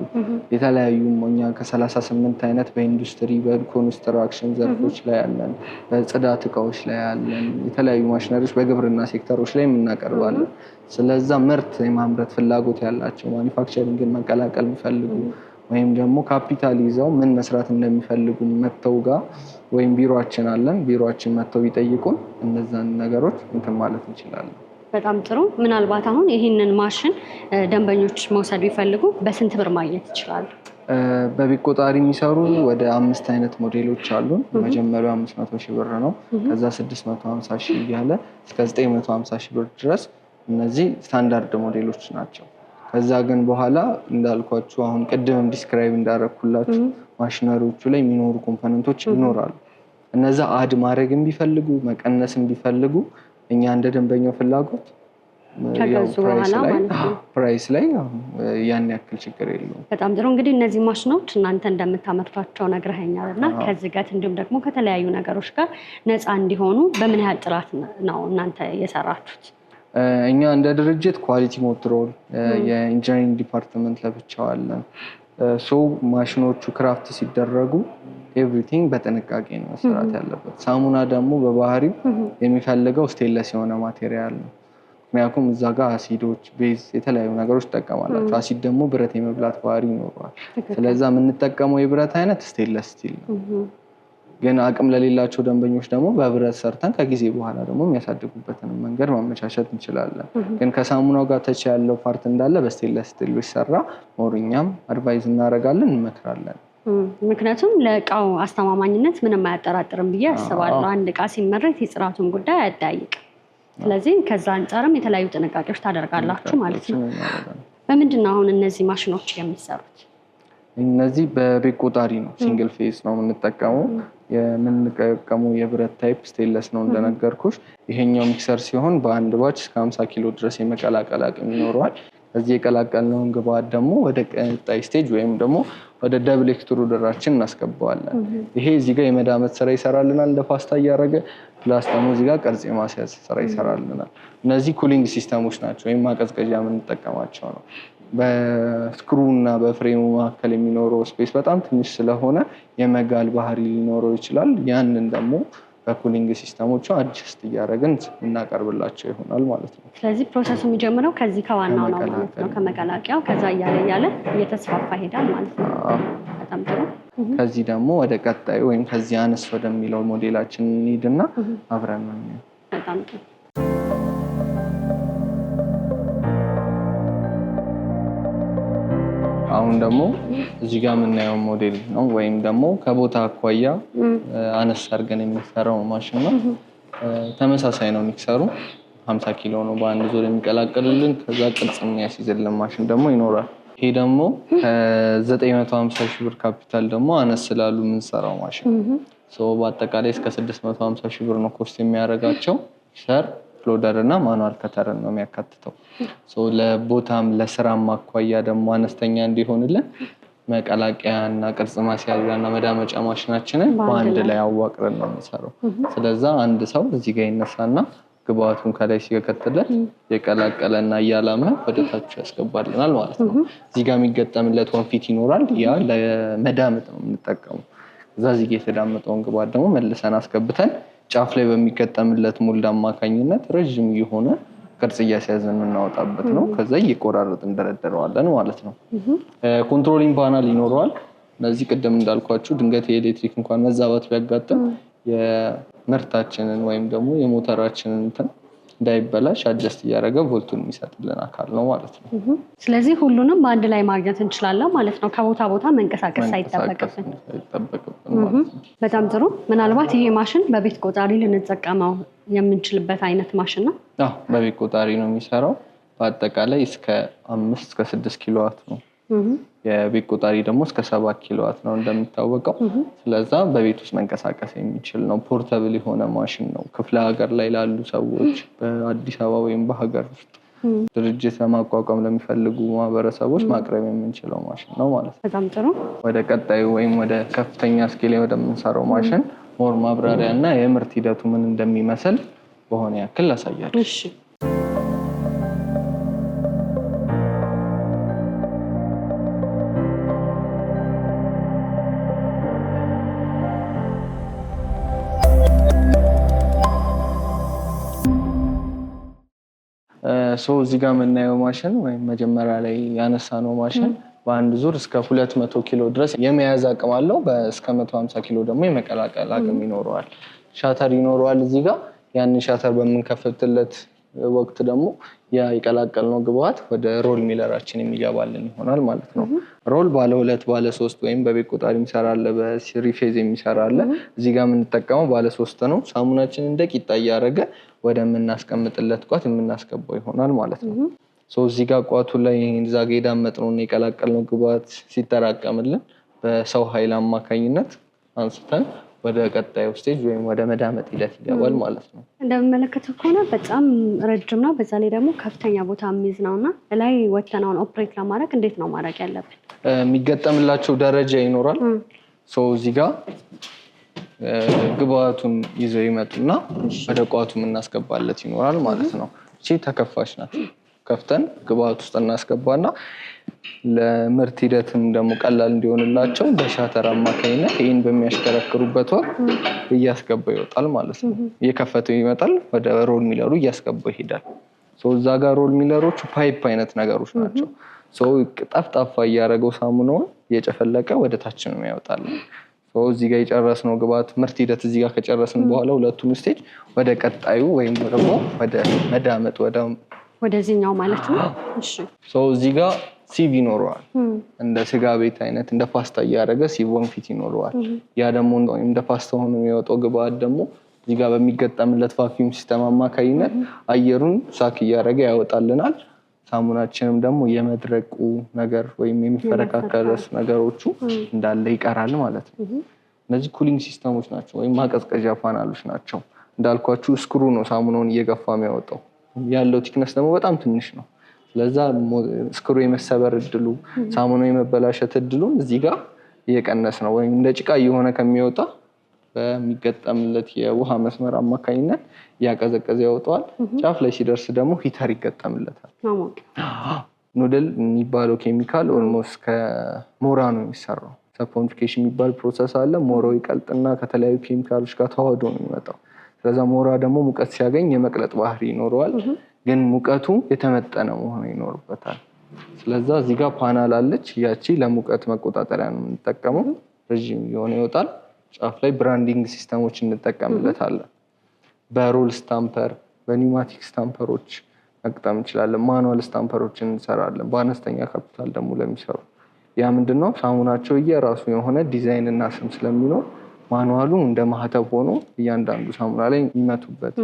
የተለያዩ እኛ ከ38 አይነት በኢንዱስትሪ በኮንስትራክሽን ዘርፎች ላይ ያለን፣ በጽዳት እቃዎች ላይ ያለን፣ የተለያዩ ማሽነሪዎች በግብርና ሴክተሮች ላይ የምናቀርባለን። ስለዛ ምርት የማምረት ፍላጎት ያላቸው ማኒፋክቸሪንግን መቀላቀል የሚፈልጉ ወይም ደግሞ ካፒታል ይዘው ምን መስራት እንደሚፈልጉ መተው ጋር ወይም ቢሮአችን አለን፣ ቢሮአችን መተው ቢጠይቁን እነዛን ነገሮች እንትን ማለት እንችላለን። በጣም ጥሩ። ምናልባት አሁን ይህንን ማሽን ደንበኞች መውሰድ ቢፈልጉ በስንት ብር ማግኘት ይችላሉ? በቤት ቆጣሪ የሚሰሩ ወደ 5 አይነት ሞዴሎች አሉን። መጀመሪያው 500 ሺህ ብር ነው። ከዛ 650 ሺህ እያለ እስከ 950 ሺህ ብር ድረስ እነዚህ ስታንዳርድ ሞዴሎች ናቸው። ከዛ ግን በኋላ እንዳልኳችሁ አሁን ቅድም ዲስክራይብ እንዳደረኩላችሁ ማሽነሪዎቹ ላይ የሚኖሩ ኮምፖነንቶች ይኖራሉ። እነዛ አድ ማድረግ ቢፈልጉ መቀነስ ቢፈልጉ እኛ እንደ ደንበኛው ፍላጎት ፕራይስ ላይ ያን ያክል ችግር የለውም። በጣም ጥሩ። እንግዲህ እነዚህ ማሽኖች እናንተ እንደምታመርቷቸው ነግረኸኛል እና ከዝገት እንዲሁም ደግሞ ከተለያዩ ነገሮች ጋር ነፃ እንዲሆኑ በምን ያህል ጥራት ነው እናንተ የሰራችሁት? እኛ እንደ ድርጅት ኳሊቲ ኮንትሮል የኢንጂነሪንግ ዲፓርትመንት ለብቻው አለን። ማሽኖቹ ክራፍት ሲደረጉ ኤቭሪቲንግ በጥንቃቄ ነው መሰራት ያለበት። ሳሙና ደግሞ በባህሪው የሚፈልገው ስቴንለስ የሆነ ማቴሪያል ነው። ምክንያቱም እዛ ጋር አሲዶች፣ ቤዝ፣ የተለያዩ ነገሮች ትጠቀማላችሁ። አሲድ ደግሞ ብረት የመብላት ባህሪ ይኖረዋል። ስለዛ የምንጠቀመው የብረት አይነት ስቴንለስ ስቲል ነው። ግን አቅም ለሌላቸው ደንበኞች ደግሞ በብረት ሰርተን ከጊዜ በኋላ ደግሞ የሚያሳድጉበትን መንገድ ማመቻቸት እንችላለን። ግን ከሳሙናው ጋር ተች ያለው ፓርት እንዳለ በስቴንለስ ስቲል ቢሰራ ሞርኛም አድቫይዝ እናደርጋለን፣ እንመክራለን። ምክንያቱም ለእቃው አስተማማኝነት ምንም አያጠራጥርም ብዬ አስባለሁ። አንድ እቃ ሲመረት የጥራቱን ጉዳይ አያጠያይቅም። ስለዚህ ከዛ አንጻርም የተለያዩ ጥንቃቄዎች ታደርጋላችሁ ማለት ነው። በምንድን ነው አሁን እነዚህ ማሽኖች የሚሰሩት? እነዚህ በቤት ቆጣሪ ነው፣ ሲንግል ፌስ ነው የምንጠቀመው የብረት ታይፕ ስቴንለስ ነው እንደነገርኩሽ። ይሄኛው ሚክሰር ሲሆን በአንድ ባች እስከ 50 ኪሎ ድረስ የመቀላቀል አቅም ይኖረዋል። ከዚህ የቀላቀልነውን ግብአት ደግሞ ወደ ቀጣይ ስቴጅ ወይም ደግሞ ወደ ደብል ኤክስትሩደራችን እናስገባዋለን። ይሄ እዚህ ጋር የመዳመት ስራ ይሰራልናል እንደ ፓስታ እያደረገ፣ ፕላስ ደግሞ እዚህ ጋር ቅርጽ የማስያዝ ስራ ይሰራልናል። እነዚህ ኩሊንግ ሲስተሞች ናቸው ወይም ማቀዝቀዣ የምንጠቀማቸው ነው። በስክሩ እና በፍሬሙ መካከል የሚኖረው ስፔስ በጣም ትንሽ ስለሆነ የመጋል ባህሪ ሊኖረው ይችላል። ያንን ደግሞ በኩሊንግ ሲስተሞቹ አድጀስት እያደረግን እናቀርብላቸው ይሆናል ማለት ነው። ስለዚህ ፕሮሰሱ የሚጀምረው ከዚህ ከዋናው ነው ማለት ነው፣ ከመቀላቀያው። ከዛ እያለ እየተስፋፋ ሄዳል ማለት ነው። በጣም ጥሩ። ከዚህ ደግሞ ወደ ቀጣዩ ወይም ከዚህ አነስ ወደሚለው ሞዴላችን እንሂድና አብረን ነው። በጣም ጥሩ። አሁን ደግሞ እዚህ ጋር የምናየው ሞዴል ነው ወይም ደግሞ ከቦታ አኳያ አነስ አድርገን የሚሰራው ማሽን ነው። ተመሳሳይ ነው ሚክሰሩ 50 ኪሎ ነው በአንድ ዙር የሚቀላቀልልን። ከዛ ቅርጽ የሚያስይዝልን ማሽን ደግሞ ይኖራል። ይሄ ደግሞ ከ950 ሺህ ብር ካፒታል ደግሞ አነስ ስላሉ የምንሰራው ማሽን በአጠቃላይ እስከ 650 ሺህ ብር ነው ኮስት የሚያደርጋቸው። ሰር ፍሎደር እና ማኑዋል ከተርን ነው የሚያካትተው። ለቦታም ለስራም አኳያ ደግሞ አነስተኛ እንዲሆንልን መቀላቀያ እና ቅርጽ ማስያዣ እና መዳመጫ ማሽናችንን በአንድ ላይ አዋቅረን ነው የምንሰራው። ስለዛ አንድ ሰው እዚህ ጋር ይነሳና ግብአቱን ከላይ ሲከተለት የቀላቀለና እያላመ ወደ ታች ያስገባልናል ማለት ነው። እዚህ ጋር የሚገጠምለት ወንፊት ይኖራል። ያ ለመዳመጥ ነው የምንጠቀመው። እዛ እዚህ ጋር የተዳመጠውን ግብአት ደግሞ መልሰን አስገብተን ጫፍ ላይ በሚገጠምለት ሞልድ አማካኝነት ረዥም የሆነ ቅርጽ እያስያዘን እናወጣበት ነው። ከዛ እየቆራረጥን እንደረደረዋለን ማለት ነው። ኮንትሮሊንግ ፓናል ይኖረዋል። እነዚህ ቅድም እንዳልኳችሁ ድንገት የኤሌክትሪክ እንኳን መዛባት ቢያጋጥም የምርታችንን ወይም ደግሞ የሞተራችንን እንትን እንዳይበላሽ አጀስት እያደረገ ቮልቱን የሚሰጥልን አካል ነው ማለት ነው። ስለዚህ ሁሉንም በአንድ ላይ ማግኘት እንችላለን ማለት ነው። ከቦታ ቦታ መንቀሳቀስ አይጠበቅብን። በጣም ጥሩ። ምናልባት ይሄ ማሽን በቤት ቆጣሪ ልንጠቀመው የምንችልበት አይነት ማሽን ነው? አዎ፣ በቤት ቆጣሪ ነው የሚሰራው። በአጠቃላይ እስከ 5 እስከ 6 ኪሎዋት ነው። የቤት ቆጣሪ ደግሞ እስከ 7 ኪሎዋት ነው እንደሚታወቀው። ስለዛ በቤት ውስጥ መንቀሳቀስ የሚችል ነው። ፖርተብል የሆነ ማሽን ነው። ክፍለ ሀገር ላይ ላሉ ሰዎች፣ በአዲስ አበባ ወይም በሀገር ውስጥ ድርጅት ለማቋቋም ለሚፈልጉ ማህበረሰቦች ማቅረብ የምንችለው ማሽን ነው ማለት ነው። በጣም ጥሩ። ወደ ቀጣዩ ወይም ወደ ከፍተኛ ስኬል ወደምንሰራው ማሽን ሞር ማብራሪያ እና የምርት ሂደቱ ምን እንደሚመስል በሆነ ያክል ላሳያችሁ። እሺ። እዚህ ጋር የምናየው ማሽን ወይም መጀመሪያ ላይ ያነሳነው ማሽን በአንድ ዙር እስከ 200 ኪሎ ድረስ የመያዝ አቅም አለው። እስከ 150 ኪሎ ደግሞ የመቀላቀል አቅም ይኖረዋል። ሻተር ይኖረዋል። እዚህ ጋር ያንን ሻተር በምንከፍትለት ወቅት ደግሞ የቀላቀልነው ግብአት ወደ ሮል ሚለራችን የሚገባልን ይሆናል ማለት ነው። ሮል ባለ 2 ባለ 3 ወይም በቤት ቆጣሪ የሚሰራ አለ፣ በስሪ ፌዝ የሚሰራ አለ። እዚህ ጋር የምንጠቀመው ባለ 3 ነው። ሳሙናችን እንደ ቂጣ እያደረገ ወደምናስቀምጥለት ቋት የምናስገባው ይሆናል ማለት ነው። እዚህ ጋር ቋቱ ላይ እዛ ጋ የዳመጥነውና የቀላቀልነው ግብአት ሲጠራቀምልን በሰው ኃይል አማካኝነት አንስተን ወደ ቀጣዩ ስቴጅ ወይም ወደ መዳመጥ ሂደት ይገባል ማለት ነው። እንደምመለከተው ከሆነ በጣም ረጅም ነው። በዛ ላይ ደግሞ ከፍተኛ ቦታ የሚይዝ ነውና ላይ ወተናውን ኦፕሬት ለማድረግ እንዴት ነው ማድረግ ያለብን? የሚገጠምላቸው ደረጃ ይኖራል። እዚህ ጋር ግብአቱን ይዘው ይመጡና ወደ ቋቱ የምናስገባለት ይኖራል ማለት ነው። እቺ ተከፋሽ ናት። ከፍተን ግብአት ውስጥ እናስገባና ለምርት ሂደትም ደግሞ ቀላል እንዲሆንላቸው በሻተር አማካኝነት ይህን በሚያሽከረክሩበት ወቅት እያስገባ ይወጣል ማለት ነው። እየከፈተው ይመጣል፣ ወደ ሮል ሚለሩ እያስገባ ይሄዳል። እዛ ጋር ሮል ሚለሮቹ ፓይፕ አይነት ነገሮች ናቸው። ጠፍጣፋ እያደረገው ሳሙናውን እየጨፈለቀ ወደ ታች ነው ያወጣል። እዚህ ጋር የጨረስነው ግብአት ምርት ሂደት እዚህ ጋር ከጨረስን በኋላ ሁለቱን ስቴጅ ወደ ቀጣዩ ወይም ደግሞ ወደ መዳመጥ ወደዚህኛው ማለት ነው። እሺ። እዚህ ጋር ሲቭ ይኖረዋል። እንደ ስጋ ቤት አይነት እንደ ፓስታ እያደረገ ሲቭ ወንፊት ይኖረዋል። ያ ደግሞ እንደ ፓስታ ሆኖ የሚወጣው ግብአት ደግሞ እዚህ ጋር በሚገጠምለት ቫኪዩም ሲስተም አማካኝነት አየሩን ሳክ እያደረገ ያወጣልናል። ሳሙናችንም ደግሞ የመድረቁ ነገር ወይም የሚፈረካከለስ ነገሮቹ እንዳለ ይቀራል ማለት ነው። እነዚህ ኩሊንግ ሲስተሞች ናቸው ወይም ማቀዝቀዣ ፓናሎች ናቸው። እንዳልኳችሁ ስክሩ ነው ሳሙናውን እየገፋ የሚያወጣው። ያለው ቲክነስ ደግሞ በጣም ትንሽ ነው። ስለዛ ስክሩ የመሰበር እድሉ፣ ሳሙናው የመበላሸት እድሉን እዚህ ጋር እየቀነስ ነው። ወይም እንደ ጭቃ እየሆነ ከሚወጣ በሚገጠምለት የውሃ መስመር አማካኝነት እያቀዘቀዘ ያወጣዋል። ጫፍ ላይ ሲደርስ ደግሞ ሂተር ይገጠምለታል። ኑድል የሚባለው ኬሚካል ኦልሞስት ከሞራ ነው የሚሰራው። ሰፖንፊኬሽን የሚባል ፕሮሰስ አለ። ሞራው ይቀልጥና ከተለያዩ ኬሚካሎች ጋር ተዋህዶ ነው የሚመጣው። ስለዛ ሞራ ደግሞ ሙቀት ሲያገኝ የመቅለጥ ባህሪ ይኖረዋል። ግን ሙቀቱ የተመጠነ መሆን ይኖርበታል። ስለዛ እዚህ ጋር ፓናል አለች። ያቺ ለሙቀት መቆጣጠሪያ ነው የምንጠቀመው። ረዥም የሆነ ይወጣል። ጫፍ ላይ ብራንዲንግ ሲስተሞች እንጠቀምለታለን። በሮል ስታምፐር፣ በኒውማቲክ ስታምፐሮች መቅጠም እንችላለን። ማኑዋል ስታምፐሮችን እንሰራለን። በአነስተኛ ካፒታል ደግሞ ለሚሰሩ ያ ምንድነው ሳሙናቸው የራሱ የሆነ ዲዛይን እና ስም ስለሚኖር ማኑዋሉ እንደ ማህተብ ሆኖ እያንዳንዱ ሳሙና ላይ የሚመቱበት፣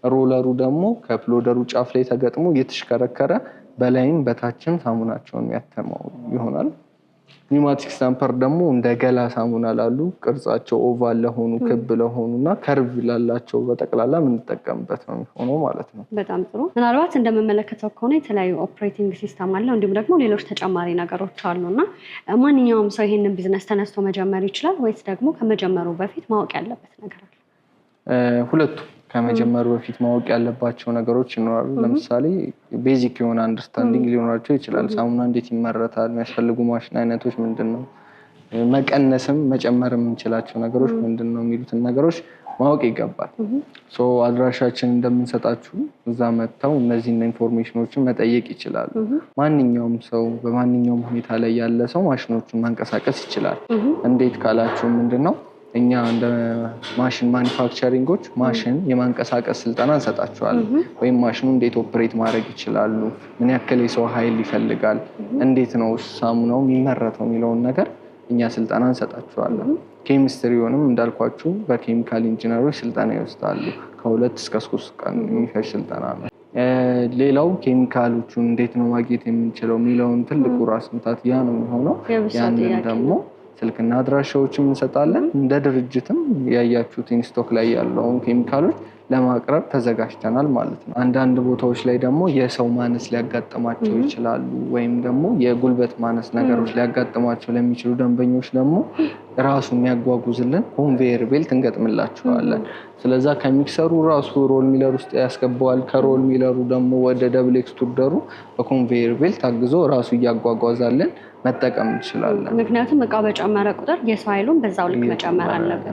ሮለሩ ደግሞ ከፕሎደሩ ጫፍ ላይ ተገጥሞ እየተሽከረከረ በላይም በታችም ሳሙናቸውን የሚያተመው ይሆናል። ኒውማቲክ ስታምፐር ደግሞ እንደ ገላ ሳሙና ላሉ ቅርጻቸው ኦቫል ለሆኑ ክብ ለሆኑ እና ከርቭ ላላቸው በጠቅላላ የምንጠቀምበት ነው የሚሆነው ማለት ነው። በጣም ጥሩ። ምናልባት እንደምመለከተው ከሆነ የተለያዩ ኦፕሬቲንግ ሲስተም አለው እንዲሁም ደግሞ ሌሎች ተጨማሪ ነገሮች አሉ እና ማንኛውም ሰው ይሄንን ቢዝነስ ተነስቶ መጀመር ይችላል ወይስ ደግሞ ከመጀመሩ በፊት ማወቅ ያለበት ነገር አለ? ሁለቱም ከመጀመሩ በፊት ማወቅ ያለባቸው ነገሮች ይኖራሉ። ለምሳሌ ቤዚክ የሆነ አንደርስታንዲንግ ሊኖራቸው ይችላል። ሳሙና እንዴት ይመረታል፣ የሚያስፈልጉ ማሽን አይነቶች ምንድን ነው፣ መቀነስም መጨመር የምንችላቸው ነገሮች ምንድን ነው የሚሉትን ነገሮች ማወቅ ይገባል። አድራሻችን እንደምንሰጣችሁ እዛ መጥተው እነዚህን ኢንፎርሜሽኖችን መጠየቅ ይችላሉ። ማንኛውም ሰው በማንኛውም ሁኔታ ላይ ያለ ሰው ማሽኖቹን ማንቀሳቀስ ይችላል። እንዴት ካላችሁ ምንድን ነው እኛ እንደ ማሽን ማኒፋክቸሪንጎች ማሽን የማንቀሳቀስ ስልጠና እንሰጣቸዋለን። ወይም ማሽኑ እንዴት ኦፕሬት ማድረግ ይችላሉ፣ ምን ያክል የሰው ኃይል ይፈልጋል፣ እንዴት ነው ሳሙናው የሚመረተው የሚለውን ነገር እኛ ስልጠና እንሰጣቸዋለን። ኬሚስትሪውንም እንዳልኳችሁ በኬሚካል ኢንጂነሮች ስልጠና ይወስዳሉ። ከ2 እስከ 3 ቀን የሚፈጅ ስልጠና ነው። ሌላው ኬሚካሎቹን እንዴት ነው ማግኘት የምንችለው የሚለውን ትልቁ ራስ ምታት ያ ነው የሚሆነው። ያንን ደግሞ ስልክና አድራሻዎችም እንሰጣለን። እንደ ድርጅትም ያያችሁት ኢንስቶክ ላይ ያለውን ኬሚካሎች ለማቅረብ ተዘጋጅተናል ማለት ነው። አንዳንድ ቦታዎች ላይ ደግሞ የሰው ማነስ ሊያጋጥማቸው ይችላሉ፣ ወይም ደግሞ የጉልበት ማነስ ነገሮች ሊያጋጥማቸው ለሚችሉ ደንበኞች ደግሞ ራሱ የሚያጓጉዝልን ኮንቬየር ቤልት እንገጥምላቸዋለን። ስለዛ ከሚክሰሩ ራሱ ሮል ሚለር ውስጥ ያስገባዋል። ከሮል ሚለሩ ደግሞ ወደ ደብል ኤክስትሩደሩ በኮንቬየር ቤልት አግዞ ራሱ እያጓጓዛለን መጠቀም እንችላለን። ምክንያቱም እቃ በጨመረ ቁጥር የሰው ኃይሉን በዛው ልክ መጨመር አለበት።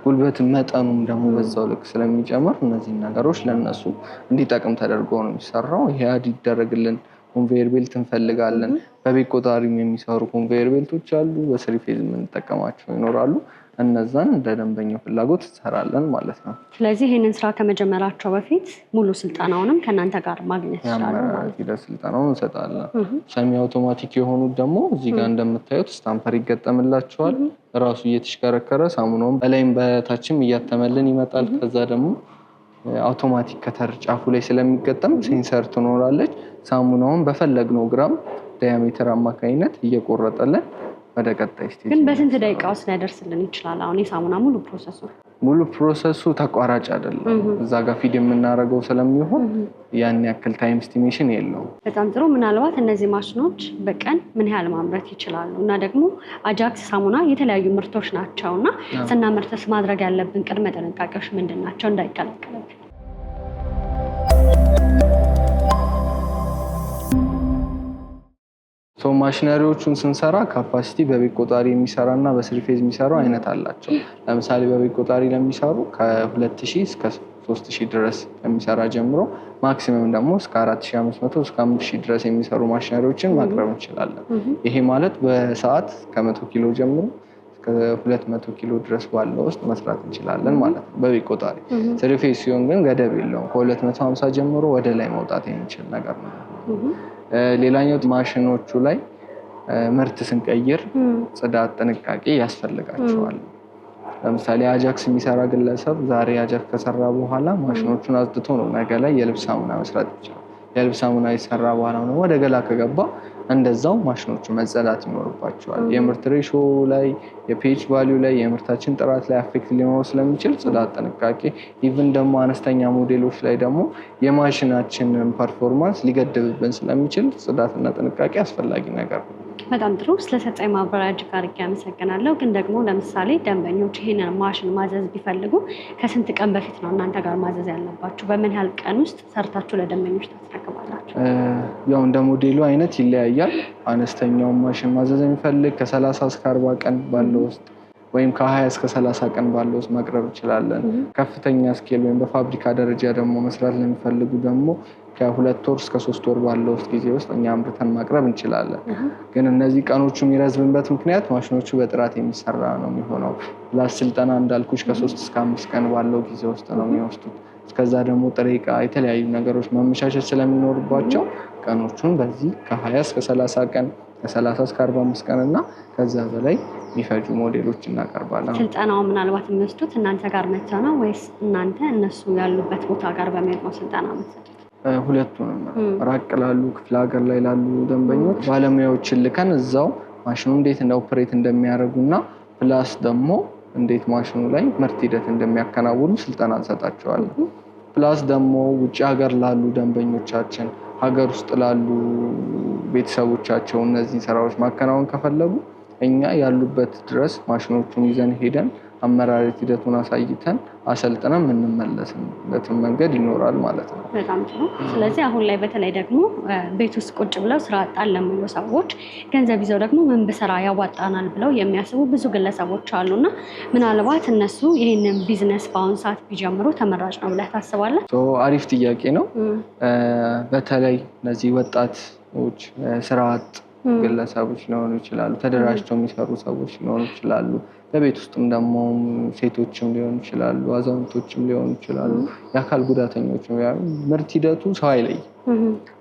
ጉልበት መጠኑም ደግሞ በዛው ልክ ስለሚጨምር እነዚህን ነገሮች ለነሱ እንዲጠቅም ተደርጎ ነው የሚሰራው። ይሄ አድ ይደረግልን ኮንቬየር ቤልት እንፈልጋለን። በቤት ቆጣሪም የሚሰሩ ኮንቬየር ቤልቶች አሉ። በስሪ ፌዝ የምንጠቀማቸው ይኖራሉ። እነዛን እንደ ደንበኛው ፍላጎት እንሰራለን ማለት ነው። ስለዚህ ይህንን ስራ ከመጀመራቸው በፊት ሙሉ ስልጠናውንም ከእናንተ ጋር ማግኘት ይችላሉ። ስልጠናውን እንሰጣለን። ሰሚ አውቶማቲክ የሆኑት ደግሞ እዚህ ጋር እንደምታዩት ስታምፐር ይገጠምላቸዋል። ራሱ እየተሽከረከረ ሳሙናውን በላይም በታችም እያተመልን ይመጣል። ከዛ ደግሞ አውቶማቲክ ከተር ጫፉ ላይ ስለሚገጠም ሴንሰር ትኖራለች። ሳሙናውን በፈለግነው ግራም ዳያሜትር አማካኝነት እየቆረጠልን ወደ ቀጣይ ስቴጅ። ግን በስንት ደቂቃ ውስጥ ሊያደርስልን ይችላል? አሁን የሳሙና ሙሉ ፕሮሰሱ ተቋራጭ አይደለም። እዛ ጋር ፊድ የምናደርገው ስለሚሆን ያን ያክል ታይም ስቲሜሽን የለውም። በጣም ጥሩ። ምናልባት እነዚህ ማሽኖች በቀን ምን ያህል ማምረት ይችላሉ? እና ደግሞ አጃክስ ሳሙና የተለያዩ ምርቶች ናቸው እና ስናመርተስ ማድረግ ያለብን ቅድመ ጥንቃቄዎች ምንድን ናቸው እንዳይቀላቀልብን? ማሽነሪዎቹን ስንሰራ ካፓሲቲ በቤት ቆጣሪ የሚሰራ እና በስሪ ፌዝ የሚሰሩ አይነት አላቸው። ለምሳሌ በቤት ቆጣሪ ለሚሰሩ ከ2000 እስከ 3000 ድረስ የሚሰራ ጀምሮ ማክሲመም ደግሞ እስከ 4500 እስከ 5000 ድረስ የሚሰሩ ማሽነሪዎችን ማቅረብ እንችላለን። ይሄ ማለት በሰዓት ከ100 ኪሎ ጀምሮ እስከ 200 ኪሎ ድረስ ባለው ውስጥ መስራት እንችላለን ማለት ነው በቤት ቆጣሪ። ስሪ ፌዝ ሲሆን ግን ገደብ የለውም። ከ250 ጀምሮ ወደ ላይ መውጣት የሚችል ነገር ነው። ሌላኛው ማሽኖቹ ላይ ምርት ስንቀይር ጽዳት፣ ጥንቃቄ ያስፈልጋቸዋል። ለምሳሌ አጃክስ የሚሰራ ግለሰብ ዛሬ አጃክስ ከሰራ በኋላ ማሽኖቹን አጽድቶ ነው ነገ ላይ የልብስ ሳሙና መስራት ይችላል። የልብስ ሳሙና ይሰራ በኋላ ነው ወደ ገላ ከገባ እንደዛው ማሽኖቹ መጸዳት ይኖርባቸዋል። የምርት ሬሾ ላይ፣ የፒኤች ቫልዩ ላይ፣ የምርታችን ጥራት ላይ አፌክት ሊኖረው ስለሚችል ጽዳት፣ ጥንቃቄ ኢቭን ደግሞ አነስተኛ ሞዴሎች ላይ ደግሞ የማሽናችንን ፐርፎርማንስ ሊገድብብን ስለሚችል ጽዳትና ጥንቃቄ አስፈላጊ ነገር ነው። በጣም ጥሩ። ስለሰጠኝ ማብራሪያ እጅግ አድርጌ አመሰግናለሁ። ግን ደግሞ ለምሳሌ ደንበኞች ይሄንን ማሽን ማዘዝ ቢፈልጉ ከስንት ቀን በፊት ነው እናንተ ጋር ማዘዝ ያለባችሁ? በምን ያህል ቀን ውስጥ ሰርታችሁ ለደንበኞች ታስረክባላችሁ? ያው እንደ ሞዴሉ አይነት ይለያያል። አነስተኛውን ማሽን ማዘዝ የሚፈልግ ከ30 እስከ 40 ቀን ባለው ውስጥ ወይም ከ20 እስከ 30 ቀን ባለው ውስጥ ማቅረብ እንችላለን። ከፍተኛ ስኬል ወይም በፋብሪካ ደረጃ ደግሞ መስራት ለሚፈልጉ ደግሞ ከ2 ወር እስከ 3 ወር ባለው ውስጥ ጊዜ ውስጥ እኛ አምርተን ማቅረብ እንችላለን። ግን እነዚህ ቀኖቹ የሚረዝምበት ምክንያት ማሽኖቹ በጥራት የሚሰራ ነው የሚሆነው። ፕላስ ስልጠና እንዳልኩሽ ከ3 እስከ 5 ቀን ባለው ጊዜ ውስጥ ነው የሚወስዱት። እስከዛ ደግሞ ጥሬ ዕቃ፣ የተለያዩ ነገሮች መመቻቸት ስለሚኖርባቸው ቀኖቹን በዚህ ከ20 እስከ 30 ቀን ከ30 እስከ 45 ቀን እና ከዛ በላይ የሚፈጁ ሞዴሎች እናቀርባለን። ስልጠናው ምናልባት የሚወስዱት እናንተ ጋር መጥተው ነው ወይስ እናንተ እነሱ ያሉበት ቦታ ጋር በመሄድ ነው ስልጠና የምትሰጡት? ሁለቱንም። ራቅ ላሉ ክፍለ ሀገር ላይ ላሉ ደንበኞች ባለሙያዎችን ልከን እዛው ማሽኑ እንዴት ኦፕሬት እንደሚያደርጉና ፕላስ ደግሞ እንዴት ማሽኑ ላይ ምርት ሂደት እንደሚያከናውኑ ስልጠና እንሰጣቸዋለን። ፕላስ ደግሞ ውጭ ሀገር ላሉ ደንበኞቻችን ሀገር ውስጥ ላሉ ቤተሰቦቻቸው እነዚህን ስራዎች ማከናወን ከፈለጉ እኛ ያሉበት ድረስ ማሽኖቹን ይዘን ሄደን አመራረት ሂደቱን አሳይተን አሰልጥነን የምንመለስበትን መንገድ ይኖራል ማለት ነው። በጣም ጥሩ። ስለዚህ አሁን ላይ በተለይ ደግሞ ቤት ውስጥ ቁጭ ብለው ስራ አጣን ለሚሉ ሰዎች ገንዘብ ይዘው ደግሞ ምን ብሰራ ያዋጣናል ብለው የሚያስቡ ብዙ ግለሰቦች አሉና ምናልባት እነሱ ይህንን ቢዝነስ በአሁኑ ሰዓት ቢጀምሩ ተመራጭ ነው ብለህ ታስባለህ? አሪፍ ጥያቄ ነው። በተለይ እነዚህ ወጣቶች ስራ አጥ ግለሰቦች ሊሆኑ ይችላሉ፣ ተደራጅተው የሚሰሩ ሰዎች ሊሆኑ ይችላሉ፣ በቤት ውስጥም ደግሞ ሴቶችም ሊሆኑ ይችላሉ፣ አዛውንቶችም ሊሆኑ ይችላሉ፣ የአካል ጉዳተኞችም። ምርት ሂደቱ ሰው አይለይም።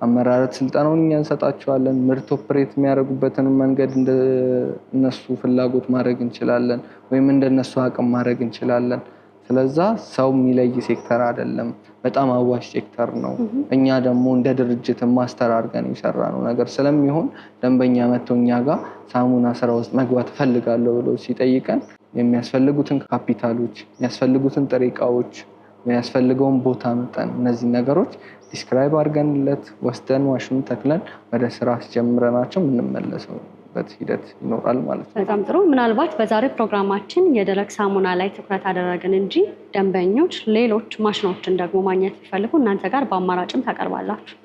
አመራረት ስልጠናውን እኛ እንሰጣቸዋለን። ምርት ኦፕሬት የሚያደርጉበትን መንገድ እንደነሱ ፍላጎት ማድረግ እንችላለን፣ ወይም እንደነሱ አቅም ማድረግ እንችላለን። ስለዛ ሰው የሚለይ ሴክተር አይደለም፣ በጣም አዋሽ ሴክተር ነው። እኛ ደግሞ እንደ ድርጅት ማስተር አድርገን የሰራ ነው ነገር ስለሚሆን ደንበኛ መጥቶ እኛ ጋር ሳሙና ስራ ውስጥ መግባት እፈልጋለሁ ብሎ ሲጠይቀን የሚያስፈልጉትን ካፒታሎች፣ የሚያስፈልጉትን ጥሬ እቃዎች፣ የሚያስፈልገውን ቦታ መጠን፣ እነዚህ ነገሮች ዲስክራይብ አድርገንለት ወስደን ማሽኑን ተክለን ወደ ስራ አስጀምረናቸው የምንመለስበት ሂደት ይኖራል ማለት ነው። በጣም ጥሩ። ምናልባት በዛሬ ፕሮግራማችን የደረቅ ሳሙና ላይ ትኩረት አደረግን እንጂ ደንበኞች ሌሎች ማሽኖችን ደግሞ ማግኘት ቢፈልጉ እናንተ ጋር በአማራጭም ታቀርባላችሁ?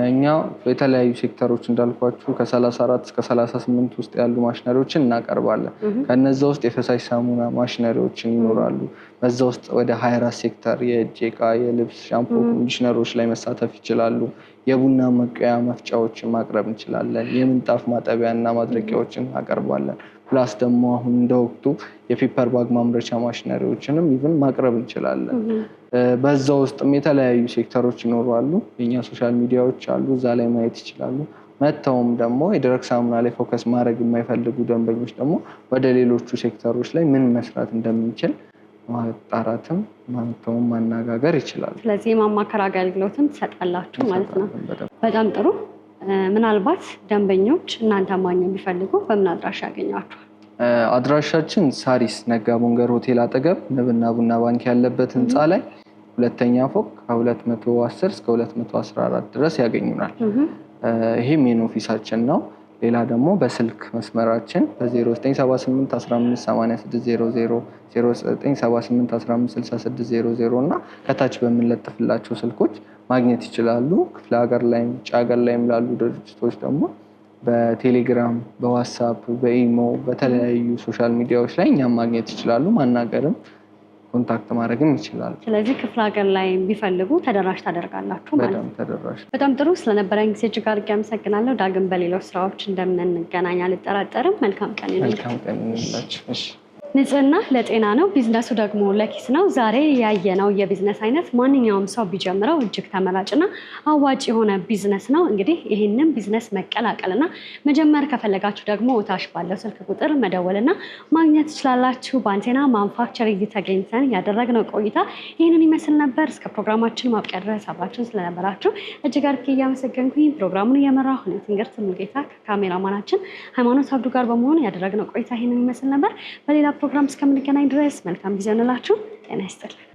እኛ የተለያዩ ሴክተሮች እንዳልኳችሁ ከ34 እስከ 38 ውስጥ ያሉ ማሽነሪዎችን እናቀርባለን። ከነዛ ውስጥ የፈሳሽ ሳሙና ማሽነሪዎችን ይኖራሉ። በዛ ውስጥ ወደ 24 ሴክተር የእጅ ዕቃ፣ የልብስ፣ ሻምፖ፣ ኮንዲሽነሮች ላይ መሳተፍ ይችላሉ። የቡና መቀያ መፍጫዎችን ማቅረብ እንችላለን። የምንጣፍ ማጠቢያ እና ማድረቂያዎችን እናቀርባለን። ፕላስ ደግሞ አሁን እንደ ወቅቱ የፔፐር ባግ ማምረቻ ማሽነሪዎችንም ኢቭን ማቅረብ እንችላለን። በዛ ውስጥም የተለያዩ ሴክተሮች ይኖራሉ። የኛ ሶሻል ሚዲያዎች አሉ፣ እዛ ላይ ማየት ይችላሉ። መተውም ደግሞ የደረቅ ሳሙና ላይ ፎከስ ማድረግ የማይፈልጉ ደንበኞች ደግሞ ወደ ሌሎቹ ሴክተሮች ላይ ምን መስራት እንደምንችል ማጣራትም ማንተውም ማነጋገር ይችላሉ። ስለዚህ የማማከር አገልግሎትም ትሰጣላችሁ ማለት ነው። በጣም ጥሩ። ምናልባት ደንበኞች እናንተ ማግኘት ቢፈልጉ በምን አድራሻ ያገኟችኋል? አድራሻችን ሳሪስ ነጋ ቦንገር ሆቴል አጠገብ ንብና ቡና ባንክ ያለበት ህንፃ ላይ ሁለተኛ ፎቅ ከ210 እስከ 214 ድረስ ያገኙናል። ይሄ ሜን ኦፊሳችን ነው። ሌላ ደግሞ በስልክ መስመራችን በ0978 158600 0978 156600 እና ከታች በምንለጥፍላቸው ስልኮች ማግኘት ይችላሉ። ክፍለ ሀገር ላይም ውጭ ሀገር ላይም ላሉ ድርጅቶች ደግሞ በቴሌግራም፣ በዋትሳፕ፣ በኢሞ፣ በተለያዩ ሶሻል ሚዲያዎች ላይ እኛም ማግኘት ይችላሉ። ማናገርም ኮንታክት ማድረግም ይችላሉ። ስለዚህ ክፍለ ሀገር ላይ ቢፈልጉ ተደራሽ ታደርጋላችሁ ማለት ነው? ተደራሽ። በጣም ጥሩ። ስለነበረን ጊዜ እጅግ አድርጌ አመሰግናለሁ። ዳግም በሌሎች ስራዎች እንደምንገናኝ አልጠራጠርም። መልካም ቀን ይሁንላችሁ። መልካም ቀን ይሁንላችሁ። እሺ። ንጽህና ለጤና ነው፣ ቢዝነሱ ደግሞ ለኪስ ነው። ዛሬ ያየነው የቢዝነስ አይነት ማንኛውም ሰው ቢጀምረው እጅግ ተመራጭና አዋጭ የሆነ ቢዝነስ ነው። እንግዲህ ይህንን ቢዝነስ መቀላቀልና መጀመር ከፈለጋችሁ ደግሞ ታች ባለው ስልክ ቁጥር መደወልና ማግኘት ትችላላችሁ። በአንቴና ማኑፋክቸሪንግ ተገኝተን ያደረግነው ቆይታ ይህንን ይመስል ነበር። እስከ ፕሮግራማችን ማብቂያ ድረስ አብራችሁን ስለነበራችሁ እጅግ አድርጌ እያመሰገንኩኝ ፕሮግራሙን እየመራሁ ትንግርት ሙሉጌታ ከካሜራማናችን ሃይማኖት አብዱ ጋር በመሆን ያደረግነው ቆይታ ይህንን ይመስል ነበር። በሌላ ፕሮግራም እስከምንገናኝ ድረስ መልካም ጊዜ እንላችሁ። ጤና ይስጥልን።